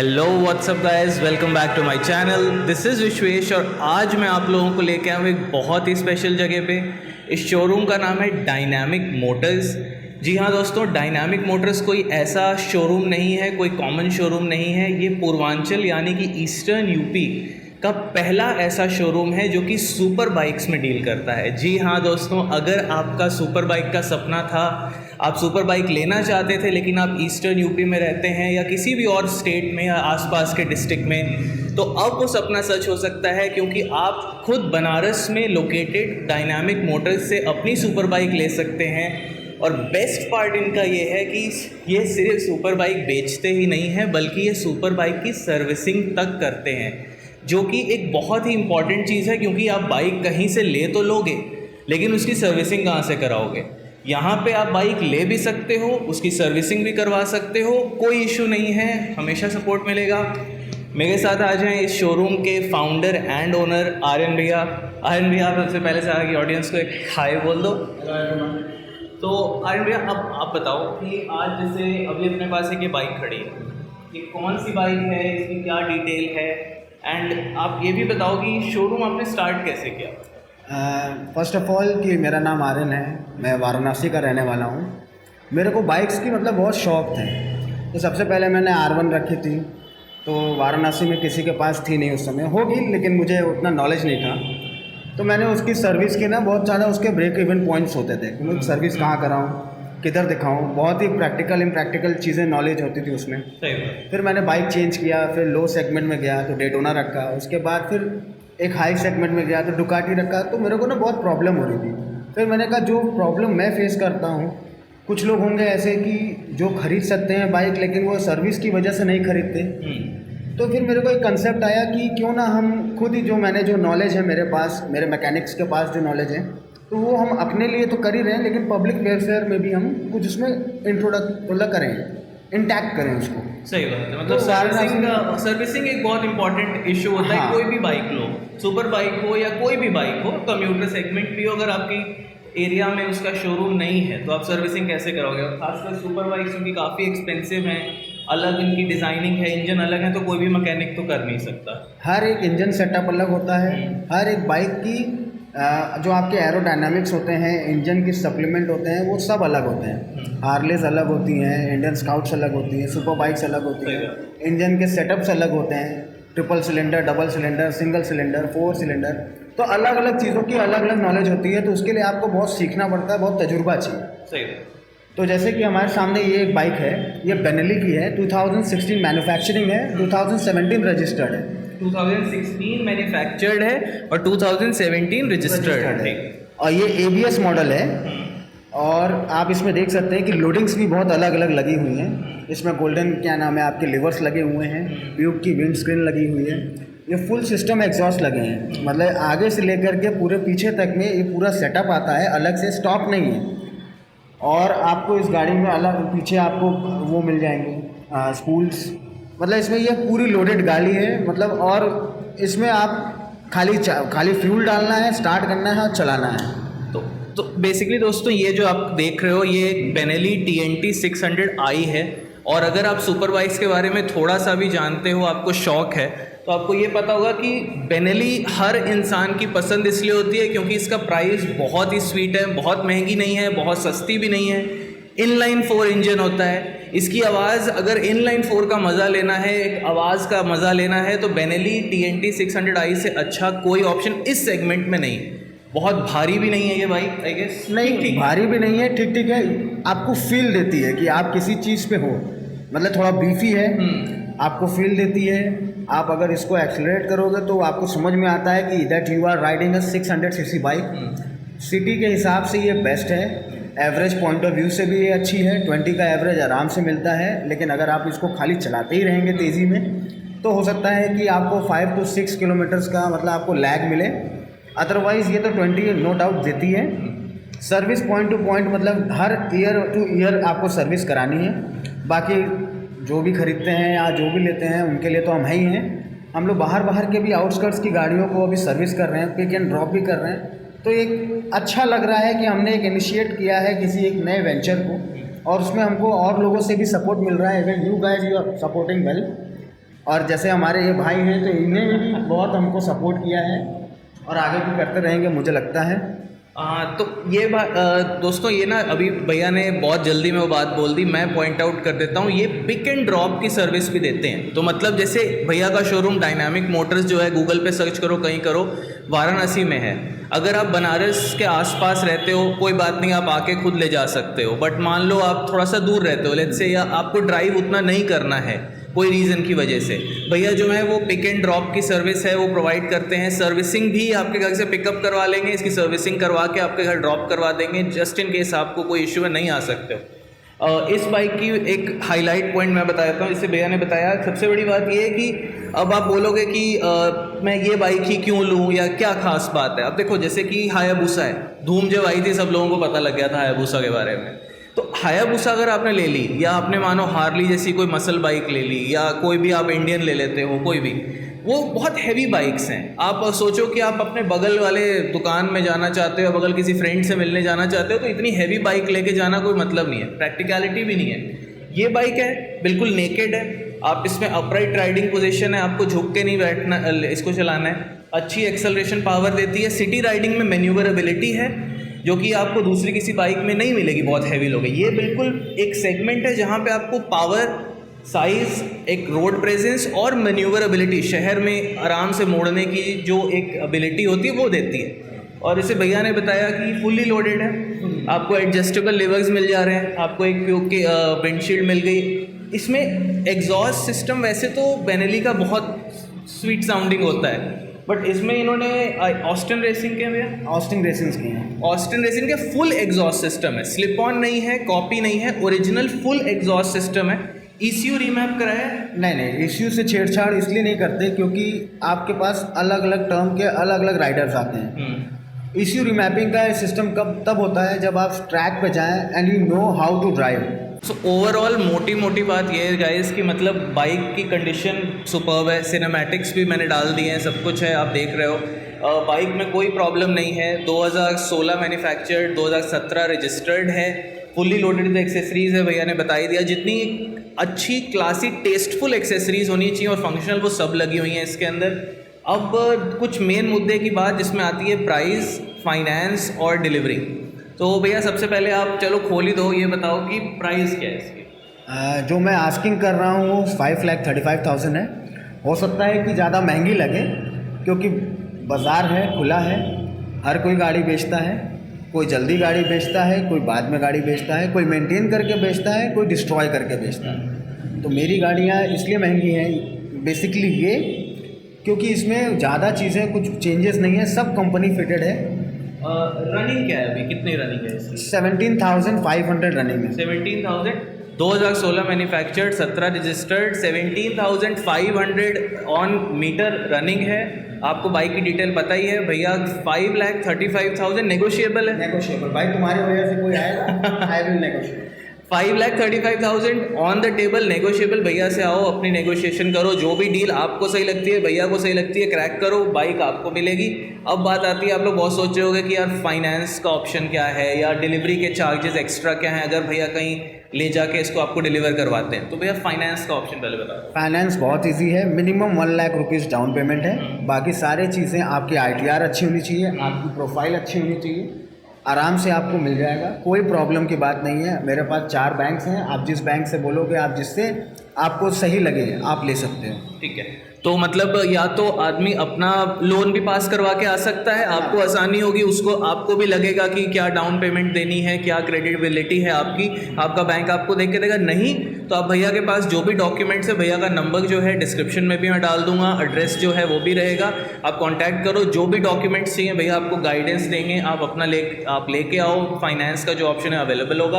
Hello what's up guys, welcome back to my channel. This is Vishwesh और आज मैं आप लोगों को लेके आया हूँ एक बहुत ही स्पेशल जगह पे। इस शोरूम का नाम है डायनामिक मोटर्स। जी हाँ दोस्तों, डायनामिक मोटर्स कोई ऐसा शोरूम नहीं है, कोई कॉमन शोरूम नहीं है। ये पूर्वांचल यानी कि ईस्टर्न यूपी का पहला ऐसा शोरूम है जो कि सुपर बाइक्स में डील करता है। जी हाँ दोस्तों, अगर आपका सुपर बाइक का सपना था, आप सुपर बाइक लेना चाहते थे लेकिन आप ईस्टर्न यूपी में रहते हैं या किसी भी और स्टेट में या आसपास के डिस्ट्रिक्ट में, तो अब वो सपना सच हो सकता है क्योंकि आप खुद बनारस में लोकेटेड डायनामिक मोटर्स से अपनी सुपर बाइक ले सकते हैं। और बेस्ट पार्ट इनका ये है कि ये सिर्फ सुपर बाइक बेचते ही नहीं हैं बल्कि ये सुपर बाइक की सर्विसिंग तक करते हैं, जो कि एक बहुत ही इम्पॉर्टेंट चीज़ है क्योंकि आप बाइक कहीं से ले तो लोगे लेकिन उसकी सर्विसिंग कहाँ से कराओगे। यहाँ पे आप बाइक ले भी सकते हो, उसकी सर्विसिंग भी करवा सकते हो, कोई इशू नहीं है, हमेशा सपोर्ट मिलेगा। मेरे साथ आ जाएं इस शोरूम के फाउंडर एंड ओनर आर्यन भैया। आर्यन भैया, आप सबसे पहले से आगे ऑडियंस को एक हाय बोल दो। तो आर्यन भैया, अब आप बताओ कि आज जैसे अभी अपने पास एक ये बाइक खड़ी है, ये कौन सी बाइक है, इसकी क्या डिटेल है, एंड आप ये भी बताओ कि शोरूम आपने स्टार्ट कैसे किया। फ़र्स्ट ऑफ ऑल कि मेरा नाम आर्यन है, मैं वाराणसी का रहने वाला हूँ। मेरे को बाइक्स की बहुत शौक़ थे। तो सबसे पहले मैंने R1 रखी थी, तो वाराणसी में किसी के पास थी नहीं उस समय, होगी लेकिन मुझे उतना नॉलेज नहीं था। तो मैंने उसकी सर्विस की बहुत ज़्यादा, उसके ब्रेक इवन पॉइंट्स होते थे कि मैं सर्विस कहाँ कराऊँ, किधर दिखाऊँ, बहुत ही प्रैक्टिकल इम्प्रैक्टिकल चीज़ें नॉलेज होती थी उसमें। फिर मैंने बाइक चेंज किया, फिर लो सेगमेंट में गया तो डेटोना रखा, उसके बाद फिर एक हाई सेगमेंट में गया तो डुकाटी रखा। तो मेरे को बहुत प्रॉब्लम हो रही थी। फिर मैंने कहा जो प्रॉब्लम मैं फेस करता हूँ, कुछ लोग होंगे ऐसे कि जो खरीद सकते हैं बाइक लेकिन वो सर्विस की वजह से नहीं खरीदते। तो फिर मेरे को एक कंसेप्ट आया कि क्यों ना हम खुद ही, जो नॉलेज है मेरे पास, मेरे मैकेनिक्स के पास जो नॉलेज है, तो वो हम अपने लिए तो कर ही रहे हैं लेकिन पब्लिक वेलफेयर में भी हम कुछ उसमें इंट्रोडक्ट करें, इंटैक्ट करें उसको। सही बात है। मतलब सर्विसिंग एक बहुत इंपॉर्टेंट इशू होता है। कोई भी बाइक लो, सुपर बाइक हो या कोई भी बाइक हो, कम्यूटर सेगमेंट भी हो, अगर आपकी एरिया में उसका शोरूम नहीं है तो आप सर्विसिंग कैसे करोगे। और खासकर सुपर बाइक्स क्योंकि काफ़ी एक्सपेंसिव हैं, अलग इनकी डिज़ाइनिंग है, इंजन अलग है, तो कोई भी मैकेनिक तो कर नहीं सकता। हर एक इंजन सेटअप अलग होता है, हर एक बाइक की जो आपके एरोडायनामिक्स होते हैं, इंजन के सप्लीमेंट होते हैं, वो सब अलग होते हैं। हार्लेस अलग होती हैं, इंडियन स्काउट्स अलग होती हैं, सुपर बाइक्स अलग होती हैं, इंजन के सेटअप्स अलग होते हैं, triple cylinder, double cylinder, single cylinder, 4 cylinder, तो अलग अलग चीज़ों की अलग अलग नॉलेज होती है। तो उसके लिए आपको बहुत सीखना पड़ता है, बहुत तजुर्बा चाहिए। सही। तो जैसे कि हमारे सामने ये एक बाइक है, ये बेनेली की है, 2016 मैन्युफैक्चरिंग है, 2017 रजिस्टर्ड है। 2016 मैन्युफैक्चर्ड है और 2017 रजिस्टर्ड है। और ये ABS मॉडल है। और आप इसमें देख सकते हैं कि लोडिंग्स भी बहुत अलग अलग लगी हुई हैं। इसमें गोल्डन क्या नाम है आपके लिवर्स लगे हुए हैं, ट्यूब की विंड स्क्रीन लगी हुई है, ये फुल सिस्टम एग्जॉस्ट लगे हैं। मतलब आगे से लेकर के पूरे पीछे तक में ये पूरा सेटअप आता है, अलग से स्टॉक नहीं है। और आपको इस गाड़ी में अलग पीछे आपको वो मिल जाएंगे स्पूल्स। मतलब इसमें ये पूरी लोडेड गाड़ी है। और इसमें आप खाली फ्यूल डालना है, स्टार्ट करना है और चलाना है। तो बेसिकली दोस्तों, ये जो आप देख रहे हो ये एक बेनेली TNT 600i है। और अगर आप सुपर बाइक्स के बारे में थोड़ा सा भी जानते हो, आपको शौक़ है, तो आपको ये पता होगा कि बेनेली हर इंसान की पसंद इसलिए होती है क्योंकि इसका प्राइस बहुत ही स्वीट है, बहुत महंगी नहीं है, बहुत सस्ती भी नहीं है। इनलाइन 4 इंजन होता है। इसकी आवाज़, अगर इनलाइन 4 का मज़ा लेना है, एक आवाज़ का मज़ा लेना है, तो बेनेली TNT 600i से अच्छा कोई ऑप्शन इस सेगमेंट में नहीं। बहुत भारी भी नहीं है ये बाइक, आई गेस। नहीं, ठीक भारी भी नहीं है, ठीक ठीक है। आपको फील देती है कि आप किसी चीज़ पे हो, मतलब थोड़ा बीफी है, आपको फील देती है। आप अगर इसको एक्सेलरेट करोगे तो आपको समझ में आता है कि that you are riding a 600cc bike. City के हिसाब से ये बेस्ट है, एवरेज पॉइंट ऑफ व्यू से भी ये अच्छी है। 20 का एवरेज आराम से मिलता है। लेकिन अगर आप इसको खाली चलाते ही रहेंगे तेज़ी में, तो हो सकता है कि आपको 5 to 6 किलोमीटर्स का आपको लैग मिले। अदरवाइज़ ये तो 20 नो डाउट देती है। सर्विस पॉइंट टू पॉइंट, हर ईयर टू ईयर आपको सर्विस करानी है। बाकी जो भी खरीदते हैं या जो भी लेते हैं उनके लिए तो हम ही हैं। हम लोग बाहर के भी आउटस्कर्ट्स की गाड़ियों को अभी सर्विस कर रहे हैं, पिक एंड ड्रॉप भी कर रहे हैं। तो एक अच्छा लग रहा है कि हमने एक इनिशिएट किया है किसी एक नए वेंचर को, और उसमें हमको और लोगों से भी सपोर्ट मिल रहा है। Even you guys, you are supporting well. और जैसे हमारे ये भाई हैं तो इन्हें भी बहुत हमको सपोर्ट किया है और आगे भी करते रहेंगे मुझे लगता है। तो ये दोस्तों ये ना अभी भैया ने बहुत जल्दी में वो बात बोल दी, मैं पॉइंट आउट कर देता हूँ, ये पिक एंड ड्रॉप की सर्विस भी देते हैं। तो मतलब जैसे भैया का शोरूम डायनामिक मोटर्स जो है, गूगल पे सर्च करो, कहीं करो, वाराणसी में है। अगर आप बनारस के आसपास रहते हो कोई बात नहीं, आप आके खुद ले जा सकते हो। बट मान लो आप थोड़ा सा दूर रहते हो लेट्स से, या आपको ड्राइव उतना नहीं करना है कोई रीज़न की वजह से, भैया जो है वो पिक एंड ड्रॉप की सर्विस है वो प्रोवाइड करते हैं। सर्विसिंग भी आपके घर से पिकअप करवा लेंगे, इसकी सर्विसिंग करवा के आपके घर ड्रॉप करवा देंगे, जस्ट इन केस आपको कोई इशू है नहीं आ सकते हो। इस बाइक की एक हाईलाइट पॉइंट मैं बता देता हूँ, जिससे भैया ने बताया। सबसे बड़ी बात ये है कि अब आप बोलोगे कि मैं ये बाइक ही क्यों लूँ या क्या खास बात है। अब देखो जैसे कि हायाबुसा है, धूम जब आई थी सब लोगों को पता लग गया था हायाबुसा के बारे में। तो हायाबुसा अगर आपने ले ली, या आपने मानो हार्ली जैसी कोई मसल बाइक ले ली, या कोई भी आप इंडियन ले लेते हो कोई भी, वो बहुत हैवी बाइक्स हैं। आप सोचो कि आप अपने बगल वाले दुकान में जाना चाहते हो, बगल किसी फ्रेंड से मिलने जाना चाहते हो, तो इतनी हैवी बाइक लेके जाना कोई मतलब नहीं है, प्रैक्टिकलिटी भी नहीं है। ये बाइक है बिल्कुल नेकेड है, आप इसमें अपराइट राइडिंग पोजीशन है, आपको झुक के नहीं बैठना, इसको चलाना है। अच्छी एक्सेलरेशन पावर देती है, सिटी राइडिंग में मैन्यूवरेबिलिटी है जो कि आपको दूसरी किसी बाइक में नहीं मिलेगी बहुत हैवी लोग। ये बिल्कुल एक सेगमेंट है जहाँ पे आपको पावर, साइज़, एक रोड प्रेजेंस और मैन्यूवरेबिलिटी, शहर में आराम से मोड़ने की जो एक एबिलिटी होती है वो देती है। और इसे भैया ने बताया कि फुल्ली लोडेड है, आपको एडजस्टेबल लिवर्स मिल जा रहे हैं, आपको एक प्योर की विंडशील्ड मिल गई। इसमें एग्जॉस्ट सिस्टम वैसे तो बेनेली का बहुत स्वीट साउंडिंग होता है, बट इसमें इन्होंने ऑस्टिन रेसिंग के भैया, ऑस्टिन रेसिंग की हैं, ऑस्टिन रेसिंग के फुल एग्जॉस्ट सिस्टम है, स्लिप ऑन नहीं है, कॉपी नहीं है, ओरिजिनल फुल एग्जॉस्ट सिस्टम है। ECU रीमैप कराया है? नहीं, ECU से छेड़छाड़ इसलिए नहीं करते क्योंकि आपके पास अलग अलग टर्म के अलग अलग राइडर्स आते हैं। ECU रीमैपिंग का सिस्टम कब तब होता है जब आप ट्रैक पे जाएं and you know how to drive. So overall मोटी बात ये है गाइस कि मतलब बाइक की कंडीशन सुपर्ब है, सिनेमैटिक्स भी मैंने डाल दिए हैं, सब कुछ है, आप देख रहे हो। बाइक में कोई प्रॉब्लम नहीं है, 2016 मैन्युफैक्चर्ड, 2017 रजिस्टर्ड है, फुल्ली लोडेड एक्सेसरीज़ है, भैया ने बता ही दिया। जितनी अच्छी क्लासी टेस्टफुल एक्सेसरीज़ होनी चाहिए और फंक्शनल वो सब लगी हुई हैं इसके अंदर। अब कुछ मेन मुद्दे की बात जिसमें आती है प्राइस, फाइनेंस और डिलीवरी। तो भैया सबसे पहले आप चलो खोल ही दो, ये बताओ कि प्राइस क्या है इसकी। जो मैं आस्किंग कर रहा हूँ वो 5,35,000 है। हो सकता है कि ज़्यादा महंगी लगे क्योंकि बाज़ार है, खुला है, हर कोई गाड़ी बेचता है, कोई जल्दी गाड़ी बेचता है, कोई बाद में गाड़ी बेचता है, कोई मेंटेन करके बेचता है, कोई डिस्ट्रॉय करके बेचता है। तो मेरी गाड़ियाँ इसलिए महंगी हैं बेसिकली ये क्योंकि इसमें ज़्यादा चीज़ें कुछ चेंजेस नहीं है, सब कंपनी फिटेड है। रनिंग क्या है अभी, कितनी रनिंग है इसकी? 17,500 रनिंग है। 17,000, 2016 manufactured, 17 registered, 17,500 on metre running है। आपको बाइक की डिटेल पता ही है भैया। 5,35,000 नेगोशिएबल है, नेगोशिएबल भाई, तुम्हारी वजह से कोई आएगा, I will negotiate. 5,35,000 on the table, negotiable. भैया से आओ, अपनी नेगोशिएशन करो, जो भी डील आपको सही लगती है, भैया को सही लगती है, क्रैक करो, बाइक आपको मिलेगी। अब बात आती है, आप लोग बहुत सोच रहे होंगे कि यार फाइनेंस का ऑप्शन क्या है या डिलीवरी के चार्जेस एक्स्ट्रा क्या हैं अगर भैया कहीं ले जाके इसको आपको डिलीवर करवाते हैं। तो भैया फाइनेंस का ऑप्शन पहले बताओ। फाइनेंस बहुत इजी है, minimum 1 lakh rupees down payment है। बाकी सारी चीज़ें आपकी ITR अच्छी होनी चाहिए, आपकी प्रोफाइल अच्छी होनी चाहिए, आराम से आपको मिल जाएगा, कोई प्रॉब्लम की बात नहीं है। मेरे पास 4 बैंक्स हैं, आप जिस बैंक से बोलोगे, आप जिससे आपको सही लगे आप ले सकते हो। ठीक है, तो मतलब या तो आदमी अपना लोन भी पास करवा के आ सकता है, आपको आसानी होगी, उसको आपको भी लगेगा कि क्या डाउन पेमेंट देनी है, क्या क्रेडिटबिलिटी है आपकी, आपका बैंक आपको देख के देगा। नहीं तो आप भैया के पास जो भी डॉक्यूमेंट्स है, भैया का नंबर जो है डिस्क्रिप्शन में भी मैं डाल दूंगा, एड्रेस जो है वो भी रहेगा, आप कांटेक्ट करो, जो भी डॉक्यूमेंट्स चाहिए भैया आपको गाइडेंस देंगे, आप अपना आप लेके आओ, फाइनेंस का जो ऑप्शन है अवेलेबल होगा।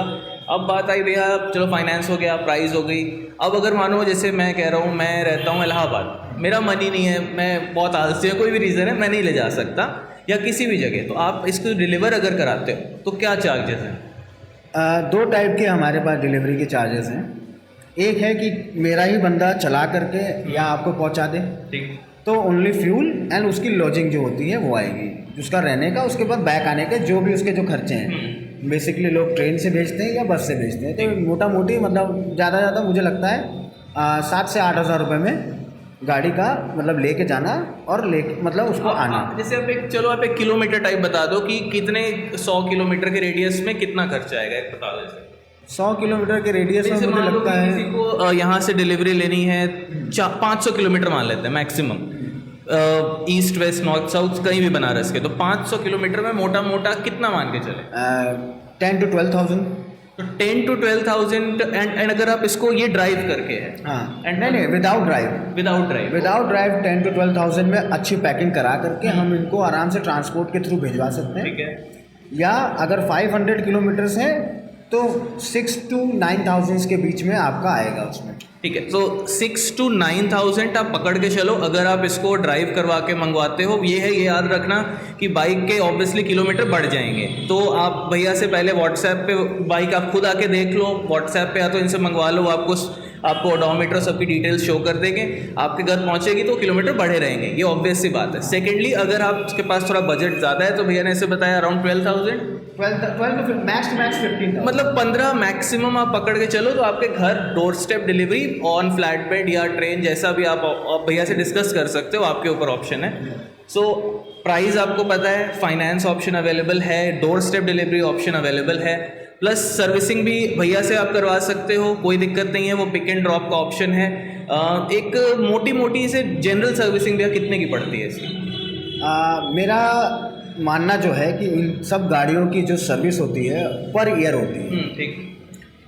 अब बात आई भैया, चलो फाइनेंस हो गया, प्राइस हो गई। अब अगर मानो जैसे मैं कह रहा हूँ, मैं रहता हूँ इलाहाबाद, मेरा मन ही नहीं है, मैं बहुत आलसी है, कोई भी रीज़न है, मैं नहीं ले जा सकता या किसी भी जगह, तो आप इसको डिलीवर अगर कराते हो तो क्या चार्जेस हैं? 2 टाइप के हमारे पास डिलीवरी के चार्जेस हैं। एक है कि मेरा ही बंदा चला करके या आपको पहुंचा दे, ठीक, तो ओनली फ्यूल एंड उसकी लॉजिंग जो होती है वो आएगी, उसका रहने का, उसके बाद बैक आने के जो भी उसके जो खर्चे हैं। बेसिकली लोग ट्रेन से भेजते हैं या बस से भेजते हैं, तो मोटा मोटी मतलब ज़्यादा मुझे लगता है 7 से 8 हज़ार रुपये में गाड़ी का मतलब लेके जाना और लेके मतलब उसको आना। जैसे आप एक किलोमीटर टाइप बता दो कि कितने 100 किलोमीटर के रेडियस में कितना खर्चा आएगा, एक बता दो। 100 किलोमीटर के रेडियस में मुझे लगता है किसी को यहाँ से डिलीवरी लेनी है 500 किलोमीटर मान लेते हैं maximum, east west north south कहीं भी बनारस के, तो 500 किलोमीटर में मोटा मोटा कितना मान के चले? 10 to 12,000। तो 10 to 12,000 एंड अगर आप इसको ये ड्राइव करके है, हाँ एंड नहीं विदाउट ड्राइव 10 to 12,000 में अच्छी पैकिंग करा करके हम इनको आराम से ट्रांसपोर्ट के थ्रू भिजवा सकते हैं। ठीक है। या अगर 500 किलोमीटर्स है तो 6 to 9,000 के बीच में आपका आएगा उसमें। ठीक है, तो 6 to 9,000 आप पकड़ के चलो अगर आप इसको ड्राइव करवा के मंगवाते हो। ये है, ये याद रखना कि बाइक के ऑब्वियसली किलोमीटर बढ़ जाएंगे, तो आप भैया से पहले व्हाट्सएप पे बाइक आप खुद आके देख लो, व्हाट्सएप पे या तो इनसे मंगवा लो, आपको ओडोमीटर सबकी डिटेल्स शो कर देंगे, आपके घर पहुंचेगी तो किलोमीटर बढ़े रहेंगे, ये ऑब्वियस सी बात है। सेकेंडली अगर आपके पास थोड़ा बजट ज़्यादा है तो भैया ने ऐसे बताया अराउंड 12,000 12 मैक्स 15,000, मतलब 15 मैक्सिमम आप पकड़ के चलो तो आपके घर door step delivery on flat bed या ट्रेन, जैसा भी आप भैया से डिस्कस कर सकते हो, आपके ऊपर ऑप्शन है। सो प्राइस आपको पता है, फाइनेंस ऑप्शन अवेलेबल है, door step delivery option available है, प्लस सर्विसिंग भी भैया से आप करवा सकते हो, कोई दिक्कत नहीं है, वो पिक एंड ड्रॉप का ऑप्शन है। एक मोटी से जनरल सर्विसिंग भैया कितने की पड़ती है इसकी? मेरा मानना जो है कि इन सब गाड़ियों की जो सर्विस होती है पर ईयर होती है। ठीक।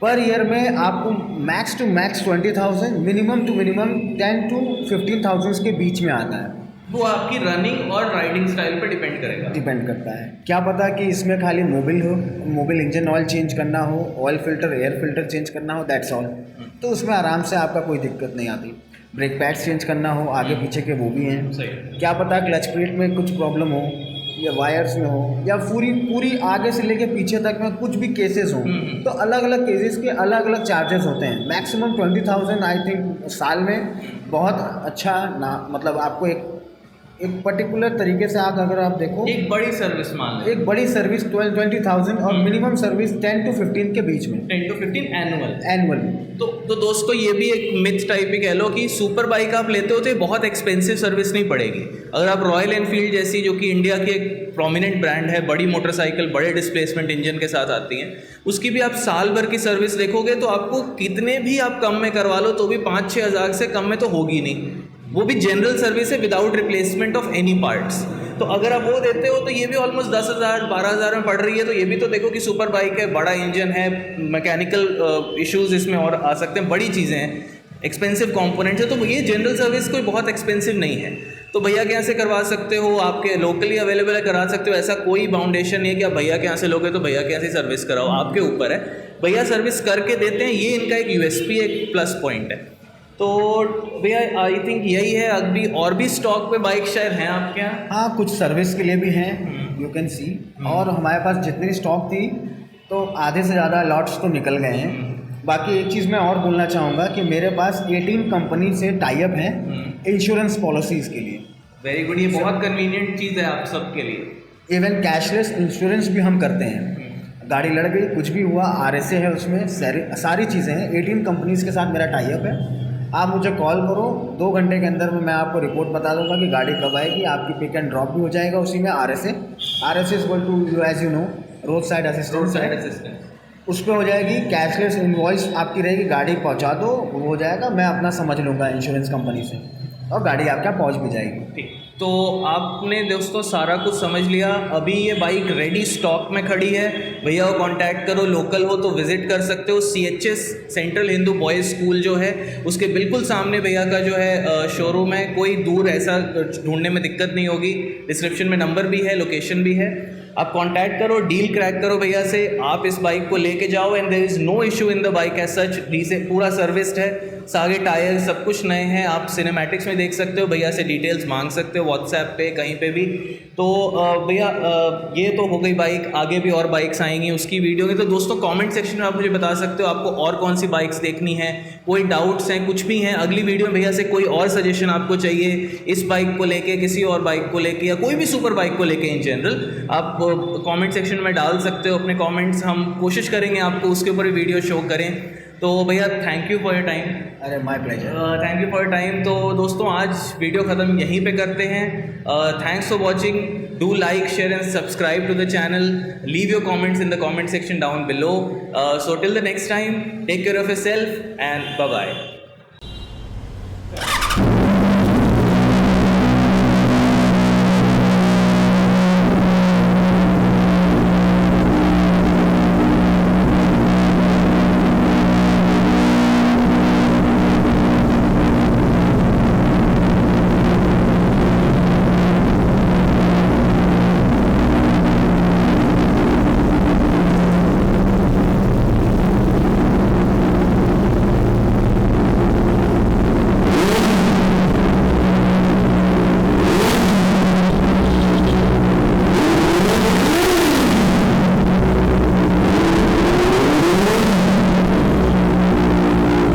पर ईयर में आपको max to max 20,000, minimum to minimum 10 to 15,000 के बीच में आता है। वो आपकी रनिंग और राइडिंग स्टाइल पे डिपेंड करता है। क्या पता कि इसमें खाली मोबिल इंजन ऑयल चेंज करना हो, oil filter air filter change करना हो, दैट्स ऑल, तो उसमें आराम से आपका कोई दिक्कत नहीं आती। ब्रेक पैड्स चेंज करना हो आगे पीछे के, वो भी हैं। क्या पता क्लच प्लेट में कुछ प्रॉब्लम हो या वायर्स में हो या पूरी आगे से लेके पीछे तक में कुछ भी केसेस हो, तो अलग अलग केसेस के अलग अलग चार्जेस होते हैं। मैक्सिमम 20,000 आई थिंक साल में बहुत अच्छा ना, मतलब आपको एक पर्टिकुलर तरीके से अगर आप देखो एक बड़ी सर्विस मान लो, एक बड़ी सर्विस 20,000 और मिनिमम सर्विस 10 to 15 के बीच में, 10 to 15 एनुअल। तो दोस्तों ये भी एक मिथ टाइप ही कह लो कि सुपर बाइक आप लेते हो तो ये बहुत एक्सपेंसिव सर्विस नहीं पड़ेगी। अगर आप रॉयल एनफील्ड जैसी, जो कि इंडिया की एक प्रोमिनेंट ब्रांड है, बड़ी मोटरसाइकिल बड़े डिस्प्लेसमेंट इंजन के साथ आती हैं, उसकी भी आप साल भर की सर्विस देखोगे तो आपको कितने भी आप कम में करवा लो तो भी 5-6 हज़ार से कम में तो होगी नहीं, वो भी जनरल सर्विस है without replacement of any parts. तो अगर आप वो देते हो तो ये भी ऑलमोस्ट 10,000-12,000 में पड़ रही है। तो ये भी तो देखो कि सुपर बाइक है, बड़ा इंजन है, मैकेनिकल इश्यूज इसमें और आ सकते हैं, बड़ी चीज़ें हैं, एक्सपेंसिव कंपोनेंट्स है, तो ये जनरल सर्विस कोई बहुत एक्सपेंसिव नहीं है। तो भैया के यहाँ से करवा सकते हो, आपके लोकली अवेलेबल है, करा सकते हो, ऐसा कोई बाउंडेशन नहीं है कि आप भैया के यहाँ से लोगे तो भैया के यहाँ से सर्विस कराओ, आपके ऊपर है। भैया सर्विस करके देते हैं, ये इनका एक यूएसपी, एक प्लस पॉइंट है। तो भैया आई थिंक यही है, अभी और भी स्टॉक पे बाइक शायद हैं आपके यहाँ? हाँ, कुछ सर्विस के लिए भी हैं, यू कैन सी। और हमारे पास जितनी स्टॉक थी तो आधे से ज़्यादा लॉट्स तो निकल गए हैं। बाकी एक चीज़ मैं और बोलना चाहूँगा कि मेरे पास 18 कंपनी से टाई अप है इंश्योरेंस पॉलिसीज़ के लिए। वेरी गुड, ये बहुत कन्वीनियंट चीज़ है आप सबके लिए। इवन कैशलेस इंश्योरेंस भी हम करते हैं, गाड़ी लड़ गई, कुछ भी हुआ, RSA है उसमें, सारी चीज़ें हैं। 18 कंपनीज़ के साथ मेरा टाई अप है। आप मुझे कॉल करो, 2 घंटे के अंदर में मैं आपको रिपोर्ट बता दूंगा कि गाड़ी कब आएगी, आपकी पिक एंड ड्रॉप भी हो जाएगा उसी में। RSA is to you as you know road side assistance, उस पर हो जाएगी। कैशलेस इनवॉइस आपकी रहेगी, गाड़ी पहुंचा दो, वो हो जाएगा, मैं अपना समझ लूँगा इंश्योरेंस कंपनी से, और गाड़ी आपके यहाँ पहुँच भी जाएगी। ठीक, तो आपने दोस्तों सारा कुछ समझ लिया। अभी ये बाइक रेडी स्टॉक में खड़ी है, भैया को कांटेक्ट करो, लोकल हो तो विजिट कर सकते हो। CHS central Hindu boys school जो है उसके बिल्कुल सामने भैया का जो है शोरूम है, कोई दूर ऐसा ढूंढने में दिक्कत नहीं होगी। डिस्क्रिप्शन में नंबर भी है, लोकेशन भी है, आप कांटेक्ट करो, डील क्रैक करो भैया से, आप इस बाइक को लेके जाओ and there is no issue in the bike as such. पूरा सर्विस्ड है, सारे टायर सब कुछ नए हैं, आप सिनेमैटिक्स में देख सकते हो, भैया से डिटेल्स मांग सकते हो व्हाट्सएप पे कहीं पे भी। तो भैया ये तो हो गई बाइक, आगे भी और बाइक्स आएंगी उसकी वीडियो में। तो दोस्तों कमेंट सेक्शन में आप मुझे बता सकते हो आपको और कौन सी बाइक्स देखनी है, कोई डाउट्स हैं, कुछ भी हैं, अगली वीडियो में भैया से कोई और सजेशन आपको चाहिए इस बाइक को लेके, किसी और बाइक को लेके, या कोई भी सुपर बाइक को लेके इन जनरल, आप कमेंट सेक्शन में डाल सकते हो अपने कमेंट्स, हम कोशिश करेंगे आपको उसके ऊपर वीडियो शो करें। तो भैया thank you for your time. अरे my pleasure. Thank you for your time. तो दोस्तों आज वीडियो ख़त्म यहीं पे करते हैं। Thanks for watching. Do like, share and subscribe to the channel. Leave your comments in the comment section down below. So till the next time, take care of yourself and bye bye.